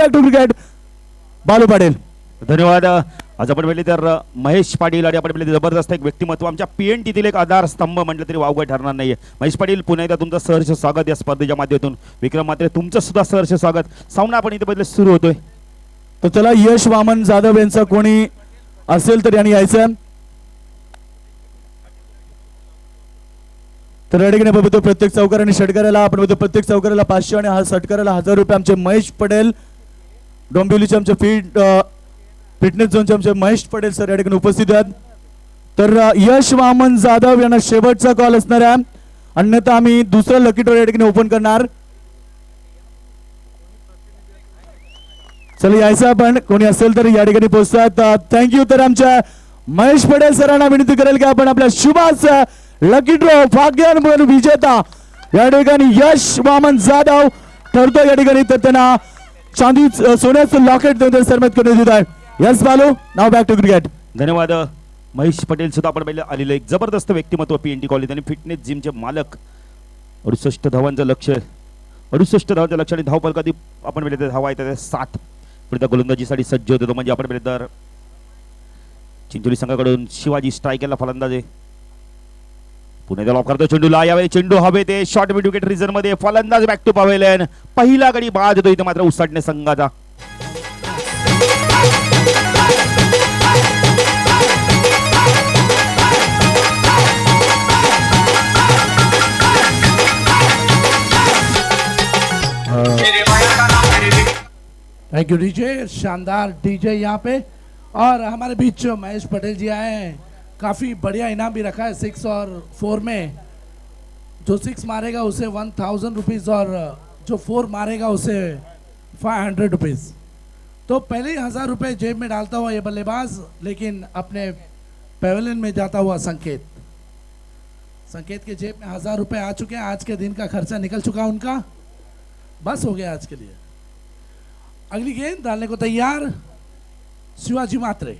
Back to cricket Balu Patil. धन्यवाद. आज आपण पाहिले तर महेश पाटील आणि आपण पाहिले जबरदस्त एक व्यक्तिमत्व आमच्या पीएनटीतील एक आधार स्तंभ म्हटलं तरी वावगं ठरणार नाहीये. महेश पाटील पुन्हा एकदा तुमचं सहर्ष स्वागत या स्पर्धेच्या माध्यमातून. विक्रम मात्रे तुमचं सुद्धा सहर्ष स्वागत. सामना आपण इथे पहिले सुरू होतोय. तर चला यश वामन जाधव यांचा कोणी असेल तर यांनी यायचं. तर रेडीने बघतो प्रत्येक चौकार आणि षटकाराला आपण बघतो प्रत्येक चौकाराला 500 आणि षटकाराला 1000 रुपये. आमचे महेश पटेल डोंबिवलीचे आमचे फिटनेस झोनचे आमचे महेश पटेल सर या ठिकाणी उपस्थित आहेत. तर यश वामन जाधव यांना शेवटचा कॉल असणार आहे, अन्यथा आम्ही दुसरं लकी ड्रॉ या ठिकाणी ओपन करणार. चला यायचं आपण कोणी असेल तर या ठिकाणी पोहोचतात. थँक्यू. तर आमच्या महेश पटेल सरांना विनंती करेल की आपण आपल्या शुभास लकी ड्रॉ भाग्यवान विजेता या ठिकाणी यश वामन जाधव ठरतो या ठिकाणी. तर त्यांना चांदी सोन्याचं लॉकेट देऊन सन्मानित करण्यात येत आहे. यस बालू नाव बॅक टू क्रिकेट. धन्यवाद. महेश पटेल सुद्धा आपण पहिले आलेलं एक जबरदस्त व्यक्तिमत्व पीएनटी कॉलेज आणि फिटनेस जिमचे मालक. 68 धावांचं लक्ष, 68 धावांचं लक्ष आणि धावफलकात आपण पहिले धावा येतात 7. पुढे गोलंदाजीसाठी सज्ज होतो म्हणजे आपण पहिले तर चिंचोली संघाकडून शिवाजी स्ट्रायकरला फलंदाज आहे. पुणे लॉक करतो चेंडूला. यावेळी चेंडू हवे ते शॉर्ट मिड विकेट रिझन मध्ये फलंदाज बॅक टू पवेलियन. पहिला गडी बाद होतो इथे मात्र उसाटणे संघाचा. Thank you DJ. शानदार डीजे यहाँ पे. और हमारे बीच महेश पटेल जी आए हैं. काफ़ी बढ़िया इनाम भी रखा है 6 और 4 में. जो 6 मारेगा उसे 1000 रुपीज़ और जो 4 मारेगा उसे 500 रुपीज़. तो पहले ही 1000 रुपये जेब में डालता हुआ ये बल्लेबाज, लेकिन अपने पेवेलियन में जाता हुआ संकेत. संकेत के जेब में 1000 रुपये आ चुके हैं. आज के दिन का खर्चा निकल चुका उनका. बस हो गया आज के लिए. अगली गेंद डालने को तैयार शिवाजी मात्रे.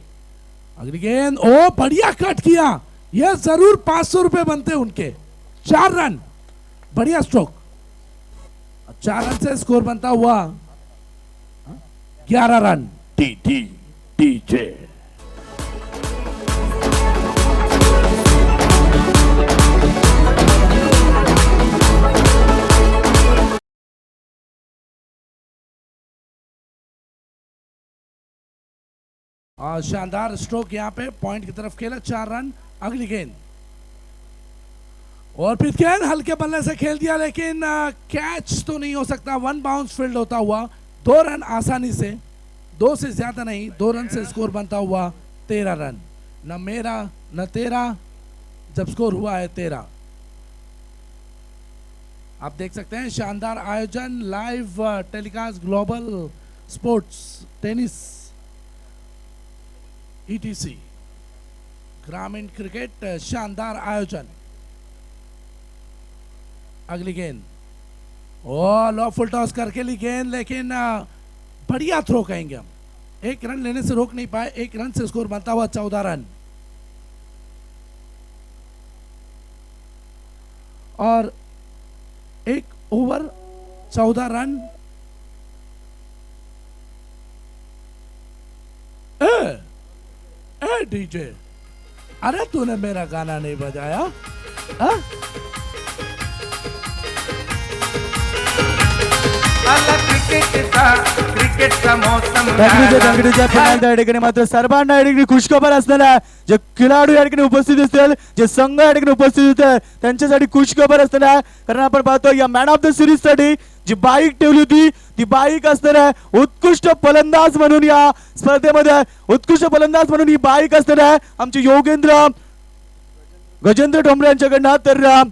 अगली गेंद. ओ बढ़िया कट किया. यह जरूर 500 रुपए बनते उनके. 4 रन. बढ़िया स्ट्रोक. 4 रन से स्कोर बनता हुआ 11 रन. डीजे. और शानदार स्ट्रोक यहाँ पे पॉइंट की तरफ खेला. 4 रन. अगली गेंद और फिर गेंद हल्के बल्ले से खेल दिया, लेकिन कैच तो नहीं हो सकता. 1 बाउंस फील्ड होता हुआ 2 रन आसानी से. 2 से ज्यादा नहीं, 2 रन से स्कोर बनता हुआ 13 रन. न मेरा न तेरा, जब स्कोर हुआ है 13. आप देख सकते हैं शानदार आयोजन. Live telecast global sports tennis ETC ग्रामीण क्रिकेट. शानदार आयोजन. अगली गेंद. ओ लो फुल टॉस करके ली गेंद, लेकिन बढ़िया थ्रो कहेंगे हम. 1 रन लेने से रोक नहीं पाए. 1 रन से स्कोर बनता हुआ 14 रन. और 1 ओवर 14 रन. डीजे, अरे तूने मेरा गाना नहीं बजाया. क्रिकेटचा मात्र सर्वांना या ठिकाणी खुशखबर असणारा जे खेळाडू या ठिकाणी उपस्थित असतील, जे संघ या ठिकाणी उपस्थित असतील त्यांच्यासाठी खुशखबर असणारा. कारण आपण पाहतो या मॅन ऑफ द सिरीज साठी जी बाईक ठेवली होती ती बाईक असणार आहे उत्कृष्ट फलंदाज म्हणून. या स्पर्धेमध्ये उत्कृष्ट फलंदाज म्हणून ही बाईक असणार आहे आमचे गजेंद्र ठोंबरे यांच्याकडनं. तर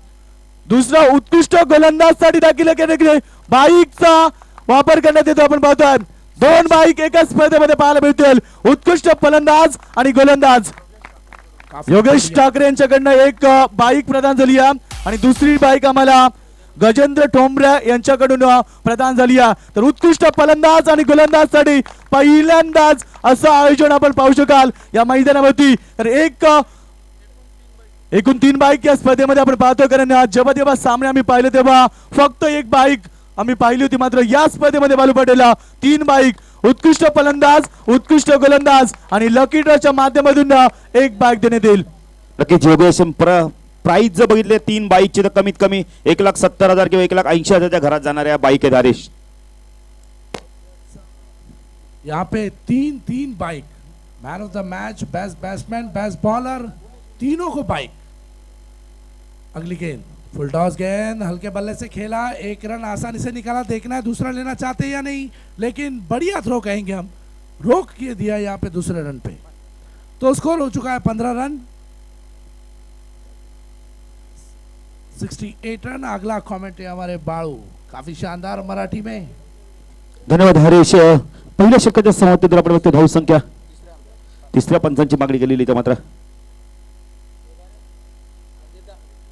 दुसरा उत्कृष्ट गोलंदाज साठी देखील बाईकचा वापर करण्यात येतो. आपण पाहतोय 2 बाईक एका स्पर्धेमध्ये पाहायला मिळतील. उत्कृष्ट फलंदाज आणि गोलंदाज. योगेश ठाकरे यांच्याकडनं एक बाईक प्रदान झाली आहे आणि दुसरी बाईक आम्हाला गजेंद्र ठोंबरे यांच्याकडून प्रदान झाली आहे. तर उत्कृष्ट फलंदाज आणि गोलंदाज साठी पहिल्यांदाच असं आयोजन आपण पाहू शकाल या मैदानावरती. तर एकूण 3 बाईक या स्पर्धेमध्ये आपण पाहतो. कारण जेव्हा सामने आम्ही पाहिले तेव्हा फक्त 1 बाईक आम्ही पाहिली होती, मात्र या स्पर्धेमध्ये बालू पटेलला 3 बाईक, उत्कृष्ट फलंदाज, उत्कृष्ट गोलंदाज आणि लकी ड्रॉच्या माध्यमातून 1 बाईक देण्यात येईल. नक्कीच योगेश, प्राइस जर बघितले 3 बाईकची तर कमीत कमी 1,70,000 किंवा 1,80,000च्या घरात जाणाऱ्या बाईक आहेत हरीश. यहाँ पे तीन bike, man of the match, best batsman, best bowler, तीनों को बाइक. अगली गेंद फुल टॉस गेंद हल्के बल्ले से खेला, 1 रन आसानी से निकाला. देखना है दूसरा लेना चाहते हैं या नहीं, लेकिन बढ़िया थ्रो कहेंगे हम, रोक के दिया यहाँ पे दूसरे रन पे. तो स्कोर हो चुका है 15 रन, 68 रन. अगला कमेंट है हमारे बाळू, काफी शानदार मराठी में. धन्यवाद हरीश. पहिल्या षटकाच्या समाप्तीनंतर आपण बघतो धाव संख्या 3ऱ्या पंचांची मागणी केलेली आहे. मात्र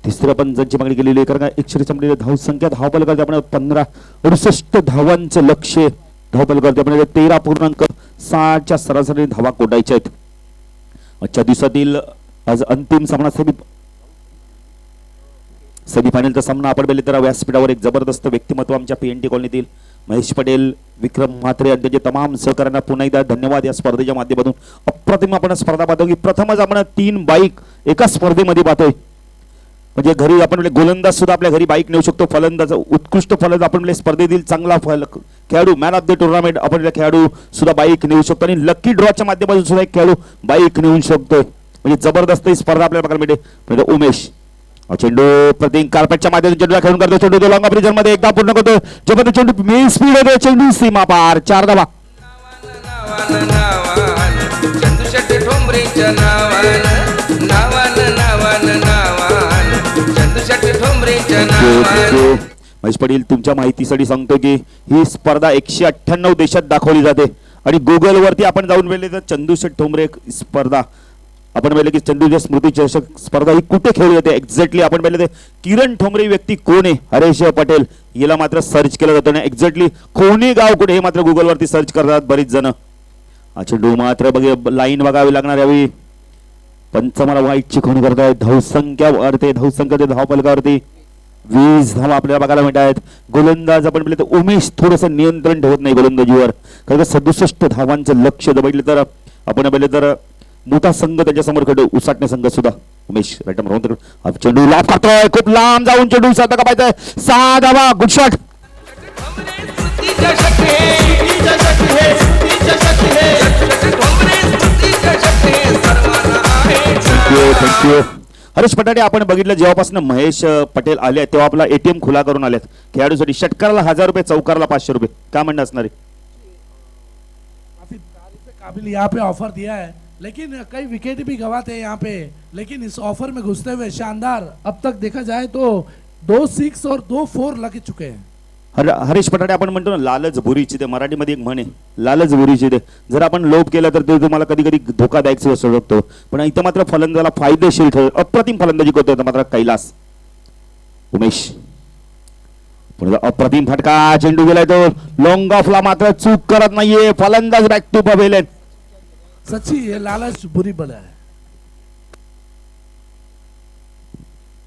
3ऱ्या पंचांची मागणी केलेली आहे, कारण का 100 धाव संख्या धावफलकात आपण 15-68 धावांचं लक्ष धावफलकात आपण 13.60च्या सरासरी धावा कोटायच्या आहेत. आजच्या दिवसातील आज अंतिम सामना सेमीफायनलचा सामना आपण पाहिले तर व्यासपीठावर एक जबरदस्त व्यक्तिमत्व आमच्या पीएनटी कॉलनीतील महेश पटेल, विक्रम म्हात्रे आणि त्यांचे तमाम सहकाऱ्यांना पुन्हा एकदा धन्यवाद. या स्पर्धेच्या माध्यमातून अप्रतिम आपण स्पर्धा पाहतो की प्रथमच आपण 3 बाईक एका स्पर्धेमध्ये पाहतोय. म्हणजे घरी आपण गोलंदाज सुद्धा आपल्या घरी बाईक नेऊ शकतो, फलंदाज उत्कृष्ट फलंदाज आपण स्पर्धेतील चांगला खेळाडू, मॅन ऑफ द टुर्नामेंट आपण खेळाडू सुद्धा बाईक नेऊ शकतो आणि लकी ड्रॉच्या माध्यमातून सुद्धा एक खेळाडू बाईक नेऊ शकतोय. म्हणजे जबरदस्त ही स्पर्धा आपल्याला बघायला मिळते. उमेश चेंडू प्रति कार्पेटच्या माध्यमातून चेंडूला खेळून करतो, चेंडू तो लॉंग ऑफ रिजन मध्ये एकदा पूर्ण करतो, जबरदस्त चेंडू मी स्पीड होतो, चेंडू सीमा पार 4 धावा. महेश पाटील, तुमच्या माहितीसाठी सांगतो की ही स्पर्धा 198 देशात दाखवली जाते आणि गुगल वरती आपण जाऊन पाहिले तर चंदूशेठ ठोंबरे स्पर्धा आपण पाहिले की चंदूच्या स्मृती चषक स्पर्धा ही कुठे खेळली जाते एक्झॅक्टली आपण पाहिले ते किरण ठोंबरे व्यक्ती कोण आहे हरेश पटेल याला मात्र सर्च केलं जातं आणि एक्झॅक्टली कोणी गाव कुठे हे मात्र गुगल वरती सर्च करतात बरीच जण. हा चेंडू मात्र बघ लाईन बघावी लागणार यावेळी. पंचमाला वाईटची खूण करतायत. धावसंख्या वाढते, धावसंख्या धावफलकावरती 20 धावा आपल्याला बघायला मिळत आहेत. गोलंदाज आपण पाहिले तर उमेश थोडंसं नियंत्रण ठेवत नाही गोलंदाजीवर, कारण 67 धावांचं लक्ष दबडले तर आपण पाहिले तर मोठा संघ त्याच्या समोर खेळतो उसाटणे संघ सुद्धा. उमेश राईट राऊंड चेंडू लाभ करतोय, खूप लांब जाऊन चेंडू साधा कापायचाय. 6 धावा, गुड शॉट. थँक्यू हरीश पटाटे. आपण बघितलं जेव्हापासून महेश पटेल आले तेव्हा आपला एटीएम खुला करून आलेत खेळाडूसाठी. षटकाराला 1000 रुपये, चौकाराला 500 रुपये. काय म्हणणं असणार आहे? काफी काबिल यहाँ पे ऑफर दिया है, लेकिन कई विकेट भी गवाते हैं यहाँ पे, लेकिन इस ऑफर में घुसते हुए शानदार. अब तक देखा जाए तो 2 6 और 2 4 लग चुके हैं. हरीश पटाटे, आपण म्हणतो ना लालच बुरीची ते, मराठीमध्ये एक म्हण आहे लालच बुरीची ते. जर आपण लोभ केला तर ते तुम्हाला कधी कधी धोकादायक असू शकतो, पण इथं मात्र फलंदाजाला फायदेशीर खेळ, अप्रतिम फलंदाजी करतोय मात्र कैलास. उमेश अप्रतिम फटका, चेंडू गेलाय तो लॉंग ऑफला, मात्र चूक करत नाहीये फलंदाज. Back to pavilion. सच्ची ये लालच बुरी बला है.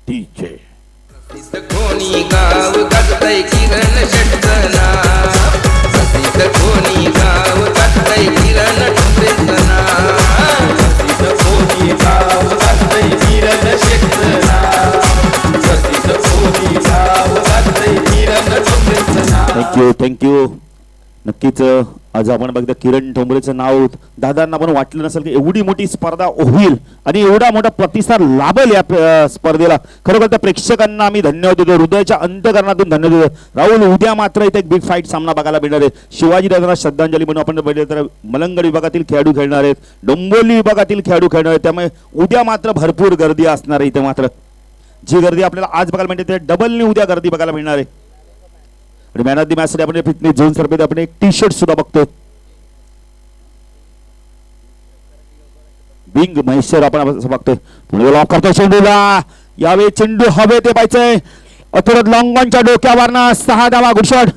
डीजे कोणी गाव गाजतय किरण षटकना, कोणी गाव गाजतय किरण षटकना, कोणी गाव गाजतय किरण षटकना, कोणी गाव गाजतय किरण षटकना. थँक्यू. नक्कीच आज आपण बघता किरण ठोंबरेचं नाव दादांना पण वाटलं नसेल की एवढी मोठी स्पर्धा होईल आणि एवढा मोठा प्रतिसाद लाभेल या स्पर्धेला. खरोखर त्या प्रेक्षकांना आम्ही धन्यवाद देतो, हृदयाच्या अंतकरणातून धन्यवाद देतो. राहुल, उद्या मात्र इथे एक बिग फाईट सामना बघायला मिळणार आहे. शिवाजी दादांना श्रद्धांजली म्हणून आपण पाहिलं तर मलंगड विभागातील खेळाडू खेळणार आहेत, डोंबिवली विभागातील खेळाडू खेळणार आहेत. त्यामुळे उद्या मात्र भरपूर गर्दी असणार आहे. इथे मात्र जी गर्दी आपल्याला आज बघायला मिळते ते डबलने उद्या गर्दी बघायला मिळणार आहे. आणि मॅन ऑफ द मॅच साठी आपण फिटनेस झोन स्पर्धेत आपण एक टी शर्ट सुद्धा बघतोय. बिंग महेश्वर आपण बघतोय. पुढे लॉक करतोय चेंडूला, यावेळी चेंडू हवे ते पाहिजे. अतुरत लॉंगॉनच्या डोक्यावरनं 6 धावा, गुड शॉट.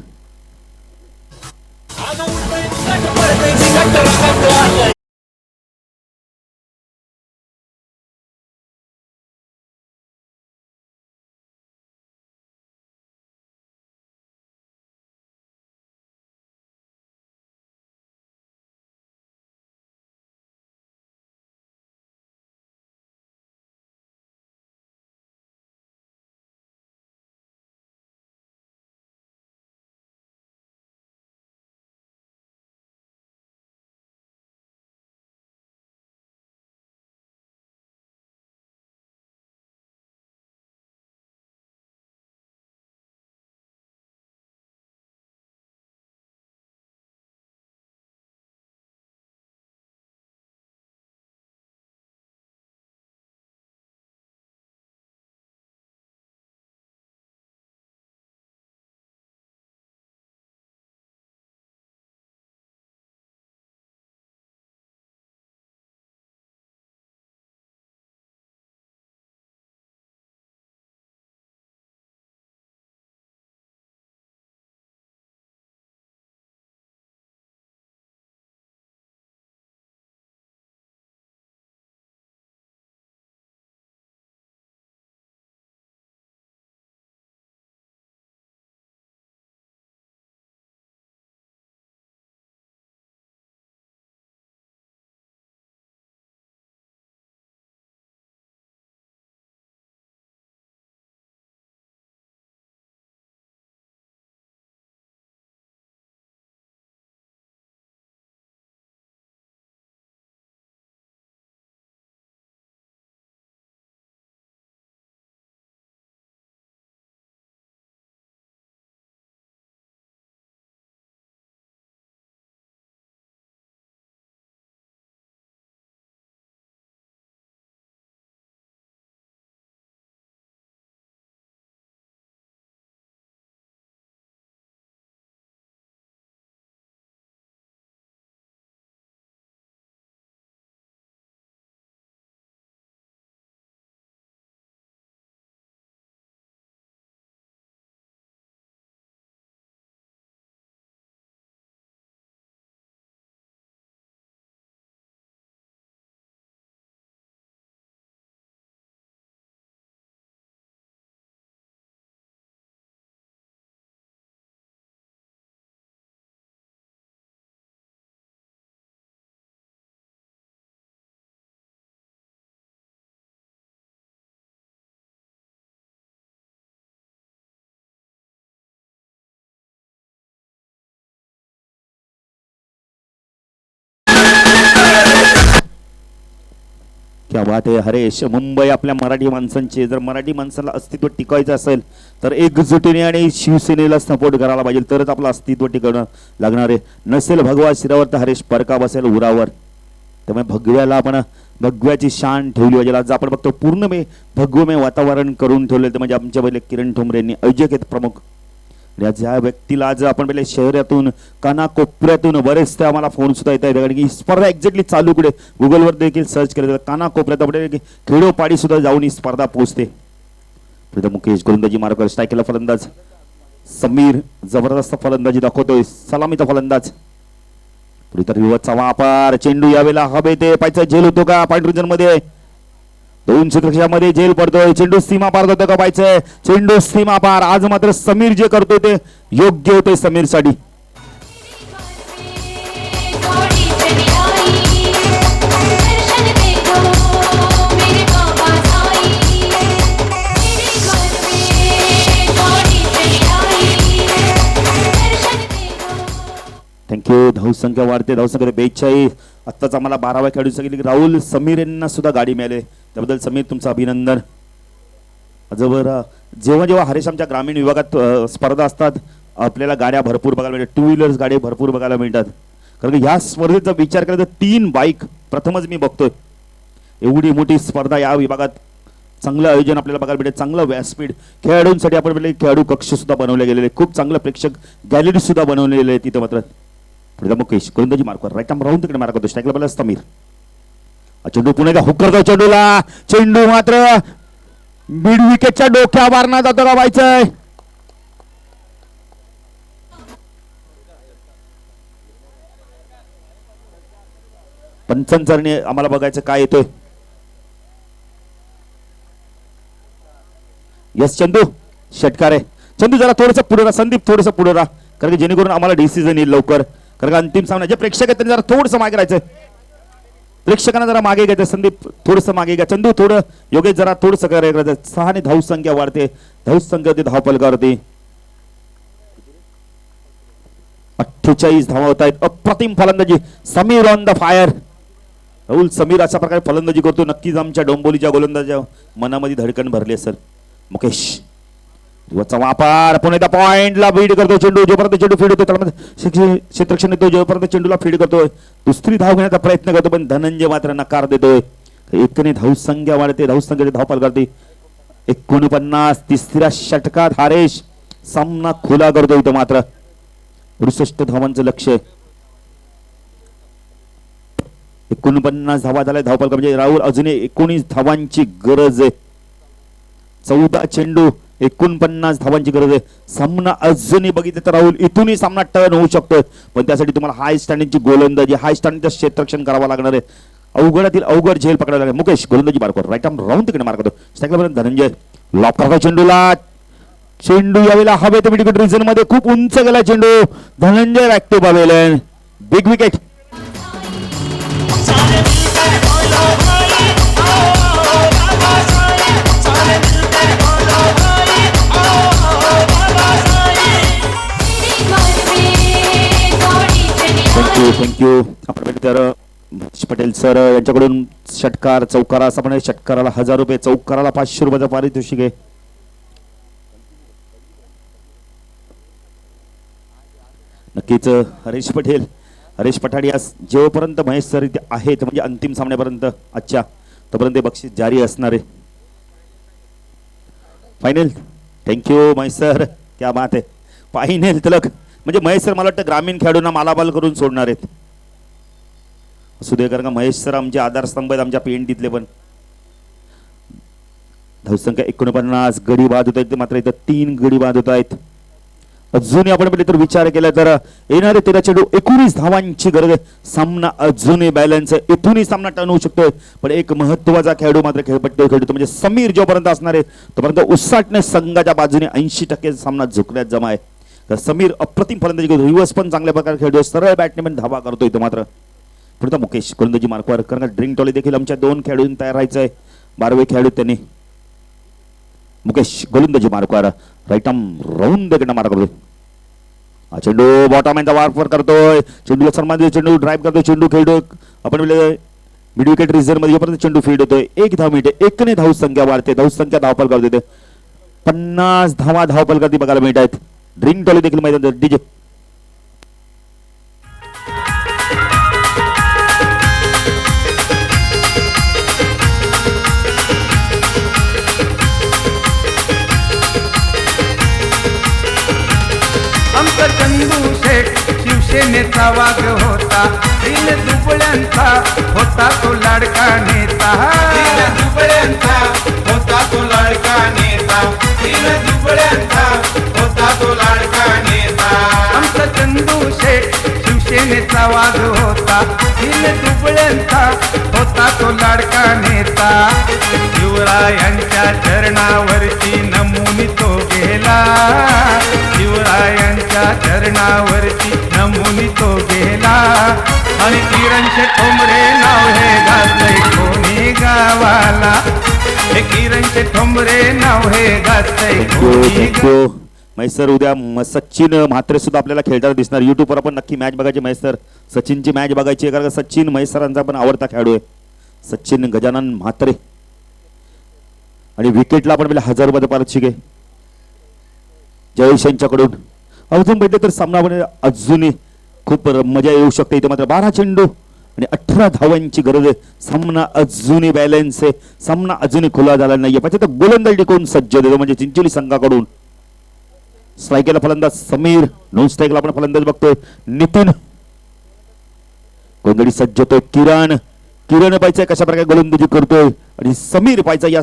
क्या बात आहे हरेश. मुंबई आपल्या मराठी माणसांची, जर मराठी माणसाला अस्तित्व टिकवायचं असेल तर एकजुटीने आणि शिवसेनेला सपोर्ट करायला पाहिजे, तरच आपलं अस्तित्व टिकवणं लागणार आहे. नसेल भगवा शिरावर तर हरेश परका बसेल उरावर. त्यामुळे भगव्याला आपण भगव्याची शान ठेवली पाहिजे. आज आपण बघतो पूर्ण भगवमय वातावरण करून ठेवले. तर म्हणजे आमच्या पहिले किरण ठोंबरे यांनी आयोजक आहेत प्रमुख. आणि आज ह्या व्यक्तीला आज आपण पहिले शहरातून कानाकोपऱ्यातून बरेच ते आम्हाला फोन सुद्धा येत आहेत, कारण की स्पर्धा एक्झॅक्टली चालू कुठे गुगलवर देखील सर्च केलं तर कानाकोपऱ्यात आपण खेडोपाडी सुद्धा जाऊन ही स्पर्धा पोहोचते. प्रथम मुकेश गोलंदाजी मार्गावर स्ट्राईकला फलंदाज समीर जबरदस्त फलंदाजी दाखवतोय. सलामीचा फलंदाज तर युवकचा वापर. चेंडू यावेळेला हवे ते पायचा झेल होतो का पॉइंट रिजन मध्ये. 2 क्षेत्रक्षामध्ये झेल पडतोय. चेंडू सीमा पार होतो का पाहिजे. चेंडू सीमा पार. आज मात्र समीर जे करतोय ते योग्य होते समीर साठी. थँक्यू. धावसंख्या वाढते. धावसंख्या 42. आत्ताच आम्हाला 12व्या खेळाडू सांगितले की राहुल समीर यांना सुद्धा गाडी मिळाली. त्याबद्दल समीर तुमचं अभिनंदन. जेव्हा जेव्हा हरेश आमच्या ग्रामीण विभागात स्पर्धा असतात आपल्याला गाड्या भरपूर बघायला मिळतात. 2 व्हीलर्स गाडी भरपूर बघायला मिळतात. कारण की ह्या स्पर्धेचा विचार केला तर 3 बाईक प्रथमच मी बघतोय. एवढी मोठी स्पर्धा या विभागात चांगलं आयोजन आपल्याला बघायला मिळते. चांगलं व्यासपीठ खेळाडूंसाठी आपण खेळाडू कक्ष सुद्धा बनवले गेलेले. खूप चांगलं प्रेक्षक गॅलरी सुद्धा बनवलेले आहे तिथे. मात्र पुढे मुकेश गोलंदाजी मार्कवर राईट आर्म राहून तिकडे मार्क होतो. स्ट्राईकला बोला समीर. चेंडू पुन्हा एकदा हुक करतो चेंडूला. चेंडू मात्र मिड विकेटच्या डोक्या मारण्यात जातो का व्हायचंय. पंचांनी आम्हाला बघायचं काय येतोय. यस चंदू षटकार आहे. चंदू जरा थोडंसं पुढे राहा. संदीप थोडंसं पुढे राहा, कारण की जेणेकरून आम्हाला डिसिजन येईल लवकर. कारण का अंतिम सामना जे प्रेक्षक आहेत त्यांनी जरा थोडंसं मागे राहायचं. प्रेक्षकांना जरा मागे घ्यायचं. संदीप थोडंसं मागे घ्या. चंदू थोडं योगेश जरा थोडंसं करायचं. 6 ने धावसंख्या वाढते. धावसंख्या होती धावफलकावरती 48 धावा होत आहेत. अप्रतिम फलंदाजी Sameer on the fire. Rahul Sameer अशा प्रकारे फलंदाजी करतो. नक्कीच आमच्या डोंबोलीच्या गोलंदाजाच्या मनामध्ये धडकन भरली असेल. मुकेश वापार पुणे त्या पॉइंटला फीड करतो चेंडू. जोपर्यंत चेंडू फीड होतो त्याला क्षेत्रक्षण येतो. जोपर्यंत चेंडूला फीड करतोय दुसरी धाव घेण्याचा प्रयत्न करतो, पण धनंजय मात्र नकार देतोय. 1 ने धावसंख्या वाढते. धावसंख्येची धावपाल करते 49. तिसऱ्या षटकात हरेश सामना खुला करतो. इथं मात्र 68 धावांचं लक्ष. 49 धावा झाल्या धावपाल म्हणजे राहुल अजूनही 19 धावांची गरज आहे. 14 चेंडू 49 धावांची गरज आहे. सामना अजूनही बघितलं तर राहुल इथूनही सामना टर्न होऊ शकतो, पण त्यासाठी तुम्हाला हाय स्टँडिंगची गोलंदाजी हाय स्टँडिंगचं क्षेत्ररक्षण करावं लागणार आहे. अवघडातील अवघड झेल पकडायला लागेल. मुकेश गोलंदाजी मार्कवर राईट आर्म राऊंड तिकडे मार्क होतो. स्ट्राईकला धनंजय लॉक करतो चेंडूला. चेंडू यावेळेला हवे ते मिड रिजन मध्ये खूप उंच गेला चेंडू. Dhananjay active available. Big wicket. Thank you. आपण तर पटेल सर यांच्याकडून षटकार चौकारा असं पण षटकाराला 1000 रुपये, चौकाराला 500 रुपयाचं पारितोषिक आहे. नक्कीच हरीश पठाडिया जेव्हापर्यंत महेश सर इथे आहेत म्हणजे अंतिम सामन्यापर्यंत आजच्या तोपर्यंत बक्षीस जारी असणार आहे. फायनल. Thank you Mahesh sir. क्या बात आहे. फायनल तलक म्हणजे महेश सर मला वाटतं ग्रामीण खेळाडूंना मालाबाल करून सोडणार आहेत. असू दे, कारण का महेश सर आमचे आधारस्तंभ आहेत आमच्या पीएनटीतले. पण धावसंख्या 49. गडी बाद होत आहेत. मात्र इथं 3 गडी बाद होत आहेत. अजूनही आपण पहिले तर विचार केला तर येणारे 13 चेंडू 19 धावांची गरज आहे. सामना अजूनही बॅलन्स आहे. इथूनही सामना टर्न होऊ शकतोय, पण एक महत्वाचा खेळाडू मात्र खेळपट्टीवर खेळतो म्हणजे समीर जोपर्यंत असणार आहे तोपर्यंत उसाटणे संघाच्या बाजूने 80% सामना झुकण्यात जमा आहे. तर समीर अप्रतिम फलंदाजी करतो. रिव्हर्स पण चांगल्या प्रकारे खेळतो. सरळ बॅटने पण धावा करतो इथं. मात्र पुढे मुकेश गोलंदाजी मार्कवर. कारण ड्रिंक टॉली देखील आमच्या 2 खेळाडूंनी तयार राहायचं आहे. 12वे खेळाडू त्यांनी. मुकेश गोलंदाजी मार्कवर right arm round the mark करतो. चेंडू बॉटम यांचा वापर करतोय. चेंडूला सन्मान देतो. चेंडू ड्राईव्ह करतो. चेंडू खेळतो आपण मिड विकेट रिझर्व मध्ये जोपर्यंत चेंडू फील्ड होतोय 1 धाव मिळते, 1 धाव संख्या वाढते, धाव संख्या धावपलकावर देते. 50 धावा धावपलकावरती बघायला मिळत आहेत. ड्रिंक टॉली देखील मैदानात डीजे आमचा चंदू शेठ शिवसेनेचा वाघ होता, 3 दुबळ्यांचा होता तो लाडका नेता. 3 दुबळ्यांचा होता तो लाडका नेता, 3 दुबळ्यांचा होता तो लाडका नेता. आमचा चंदू शेठ शिवसेनेचा वाघ होता, 3 दुबळ्यांचा होता तो लाडका नेता. शिवरायांच्या चरणावरती नमून तो गेला, शिवरायांच्या चरणावरती नमून तो गेला. आणि किरणचे ठोंबरे नाव हे गाजलंय कोणी गावाला, हे किरणचे ठोंबरे नाव हे गाजलंय कोणी थँक्यू महेश सर. उद्या सचिन म्हात्रे सुद्धा आपल्याला खेळताना दिसणार. युट्यूबवर आपण नक्की मॅच बघायची महेश सर. सचिनची मॅच बघायची आहे कारण का सचिन महेश सरांचा पण आवडता खेळाडू आहे सचिन गजानन म्हात्रे. आणि विकेटला आपण पहिले 1000 रुपये परत शिके जयेश यांच्याकडून. अजून भेटले तर सामना अजूनही खूप मजा येऊ शकते. इथे मात्र 12 चेंडू आणि 18 धावांची गरज आहे. सामना अजूनही बॅलन्स आहे, सामना अजूनही खुला झाला नाहीये. पाहिजे तर गोलंदाजी टिकवून सज्ज देतो म्हणजे चिंचोली संघाकडून. स्ट्रायकेला फलंदाज समीर, नॉन स्ट्राईकला आपण फलंदाज बघतोय नितीन. गोंधळी सज्ज होतोय किरण. किरण पाहिजे कशा प्रकारे गोलंदाजी करतोय आणि समीर पाहिजे या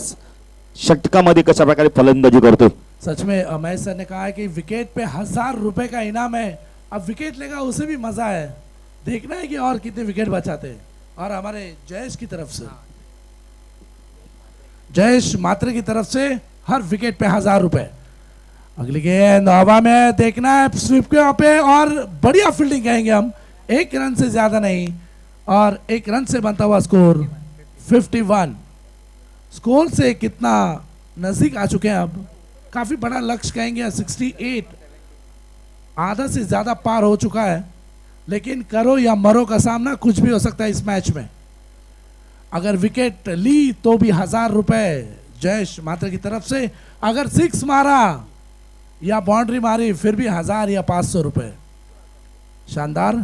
षटकामध्ये कशा प्रकारे फलंदाजी करतोय. सच में महेश सर ने कहा है कि विकेट पे 1000 रुपए का इनाम है. अब विकेट लेगा उसे भी मजा है, देखना है कि और कितने विकेट बचाते हैं. और हमारे जयेश की तरफ से, जयेश मात्रे की तरफ से हर विकेट पे 1000 रुपए. अगली गेंद हवा में, देखना है स्वीप के पे और बढ़िया फील्डिंग कहेंगे हम. 1 रन से ज्यादा नहीं और 1 रन से बनता हुआ स्कोर 51. स्कोर से कितना नजदीक आ चुके हैं अब, काफी बड़ा लक्ष्य कहेंगे 68, आधा से ज्यादा पार हो चुका है. लेकिन करो या मरो का सामना कुछ भी हो सकता है इस मैच में. अगर विकेट ली तो भी 1000 रुपए जयेश मात्रे की तरफ से, अगर 6 मारा या बाउंड्री मारी फिर भी 1000 या 500 रुपए. शानदार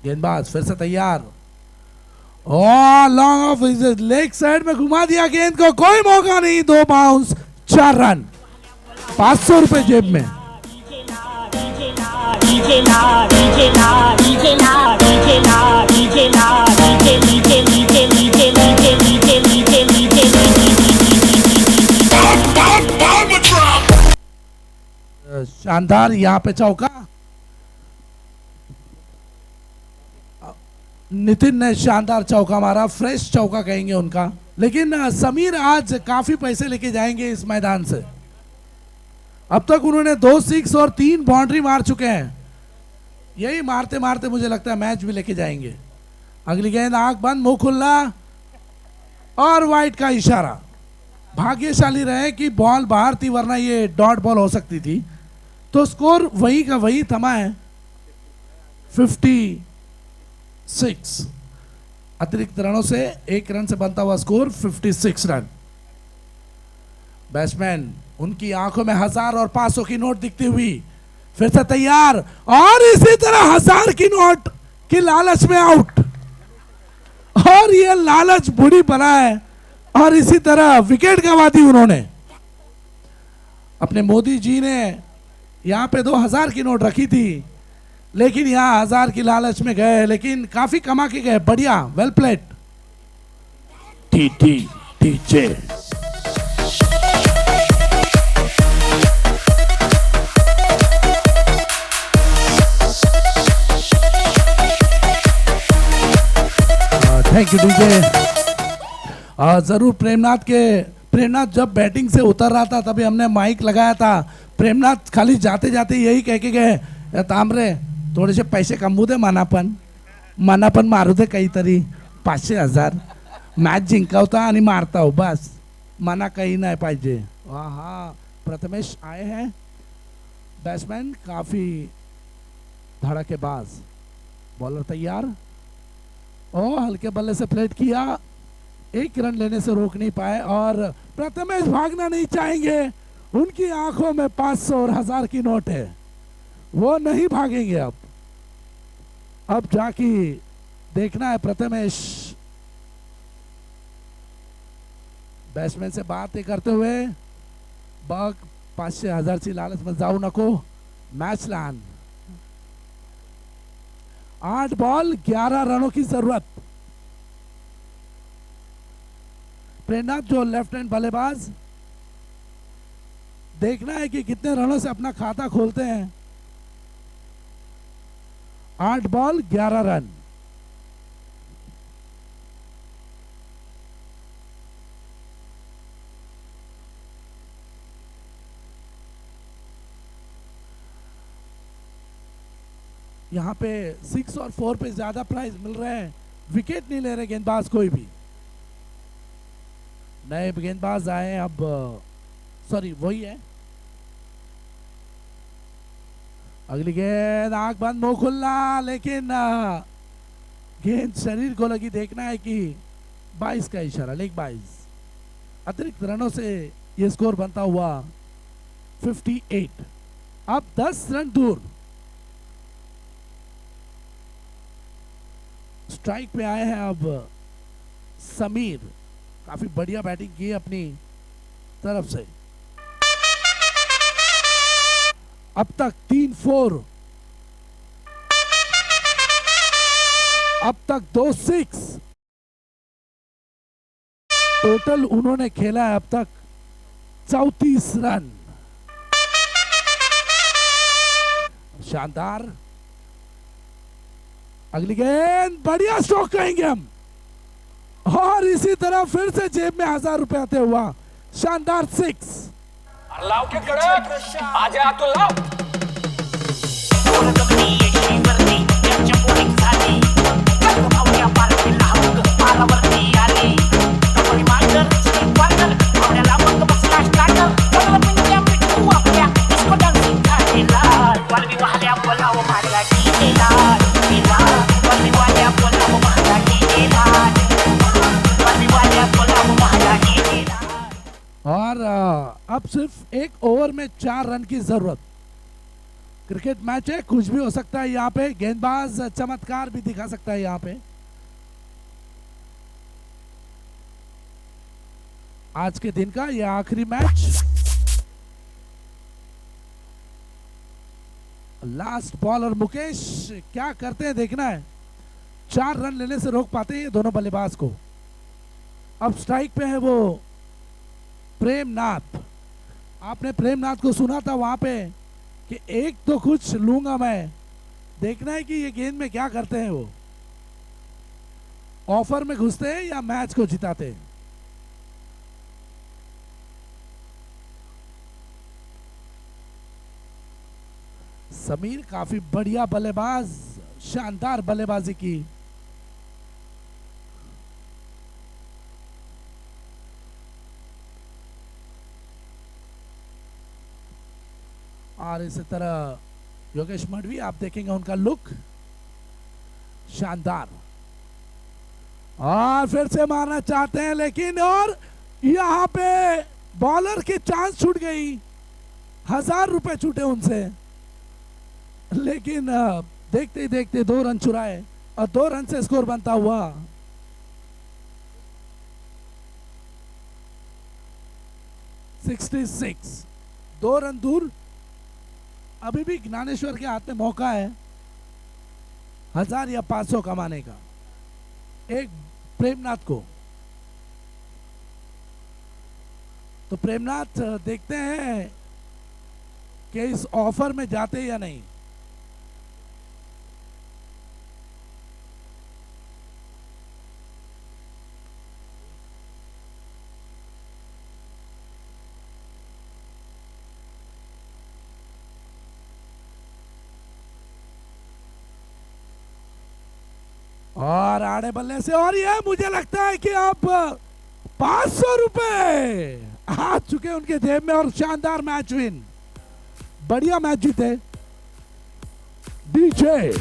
गेंदबाज फिर से तैयार. लॉन्ग ऑफ लेग साइड में घुमा दिया गेंद को, कोई मौका नहीं. 2 बाउंस, 4 रन, 500 रुपए जेब में. शानदार यहाँ पे चौका. नितिन ने शानदार चौका मारा, फ्रेश चौका कहेंगे उनका. लेकिन समीर आज काफी पैसे लेके जाएंगे इस मैदान से. अब तक उन्होंने 2 6 और 3 बाउंड्री मार चुके हैं. यही मारते मारते मुझे लगता है मैच भी लेके जाएंगे. अगली गेंद आंख बंद मुंह खुला और वाइट का इशारा. भाग्यशाली रहे कि बॉल बाहर थी वरना ये डॉट बॉल हो सकती थी. तो स्कोर वही का वही थमा है 56. अतिरिक्त रनों से 1 रन से बनता हुआ स्कोर 56 रन. बैट्समैन उनकी आंखों में 1000 और 500 की नोट दिखती हुई फिर से तैयार और इसी तरह 1000 की नोट की लालच में आउट. और ये लालच बुरी बना है और इसी तरह विकेट गंवा दी उन्होंने. अपने मोदी जी ने यहाँ पे 2000 की नोट रखी थी लेकिन यहाँ 1000 की लालच में गए, लेकिन काफी कमा के गए. बढ़िया, well played. DJ thank you DJ. जरूर प्रेमनाथ जब बैटिंग से उतर रहा था तभी हमने माइक लगाया था. प्रेमनाथ खाली जाते जाते यही कह के गए, तांबरे थोडेसे पैसे कमवू दे, मनापण मारू दे काहीतरी 500,000 मॅच जिंकवता आणि मारता हो बस, मना काही नाही पाहिजे. हाँ प्रथमेश आए हैं. बैट्समैन काफी धड़केबाज. बॉलर तैयार. ओ हल्के बल्ले से प्लेट किया, एक रन लेने से रोक नहीं पाए और प्रथमेश भागना नहीं चाहेंगे। उनकी आंखों में 500 और 1000 की नोट है, वो नहीं भागेंगे। अब जाके देखना है प्रथमेश बॅट्समॅन से बातें करते हुए, बघ 500-1000 ची लालच मध्ये जाऊ नको, मैच लहान। 8 बॉल 11 रनों की जरूरत। प्रेमनाथ जो लेफ्ट हैंड बल्लेबाज, देखना है कि कितने रनों से अपना खाता खोलते हैं। 8 बॉल 11 रन। यहाँ पे 6 और 4 पे ज्यादा प्राइज मिल रहे हैं। विकेट नहीं ले रहे गेंदबाज कोई भी। नए गेंदबाज आए अब, सॉरी वही है। अगली गेंद, आंख बंद मुंह खुलना, लेकिन गेंद शरीर को लगी। देखना है कि 22 का इशारा, लेग 22। अतिरिक्त रनों से ये स्कोर बनता हुआ 58। अब 10 रन दूर। स्ट्राइक पे आए हैं अब समीर, काफी बढ़िया बैटिंग की अपनी तरफ से। अब तक 3 4, अब तक 2 6, टोटल उन्होंने खेला है अब तक 34 रन। शानदार। अगली गेंद, बढ़िया स्ट्रोक कहेंगे हम, और इसी तरह फिर से जेब में 1000 रुपए आते हुआ शानदार 6। लाव के कडक, आजा अतुल लाव। और अब सिर्फ एक ओवर में 4 रन की जरूरत। क्रिकेट मैच है, कुछ भी हो सकता है यहाँ पे। गेंदबाज चमत्कार भी दिखा सकता है यहाँ पे। आज के दिन का यह आखिरी मैच। लास्ट बॉलर मुकेश क्या करते हैं देखना है। 4 रन लेने से रोक पाते हैं ये दोनों बल्लेबाज को। अब स्ट्राइक पे है वो प्रेमनाथ। आपने प्रेमनाथ को सुना था वहां पे कि एक तो कुछ लूंगा मैं। देखना है कि ये गेंद में क्या करते हैं वो, ऑफर में घुसते हैं या मैच को जिताते हैं। समीर काफी बढ़िया बल्लेबाज, शानदार बल्लेबाजी की। और इसी तरह योगेश मडवी, आप देखेंगे उनका लुक शानदार। और फिर से मारना चाहते हैं लेकिन, और यहाँ पे बॉलर की चांस छूट गई। 1000 रुपए छूटे उनसे, लेकिन देखते ही देखते 2 रन चुराए और 2 रन से स्कोर बनता हुआ 66। 2 रन दूर। अभी भी ज्ञानेश्वर के हाथ में मौका है 1000 या 500 कमाने का। एक प्रेमनाथ को, तो प्रेमनाथ देखते हैं कि इस ऑफर में जाते या नहीं। और आड़े बल्ले से, और ये मुझे लगता है कि अब 500 रुपए आ चुके उनके जेब में और शानदार मैच विन। बढ़िया मैच जीते डीजे।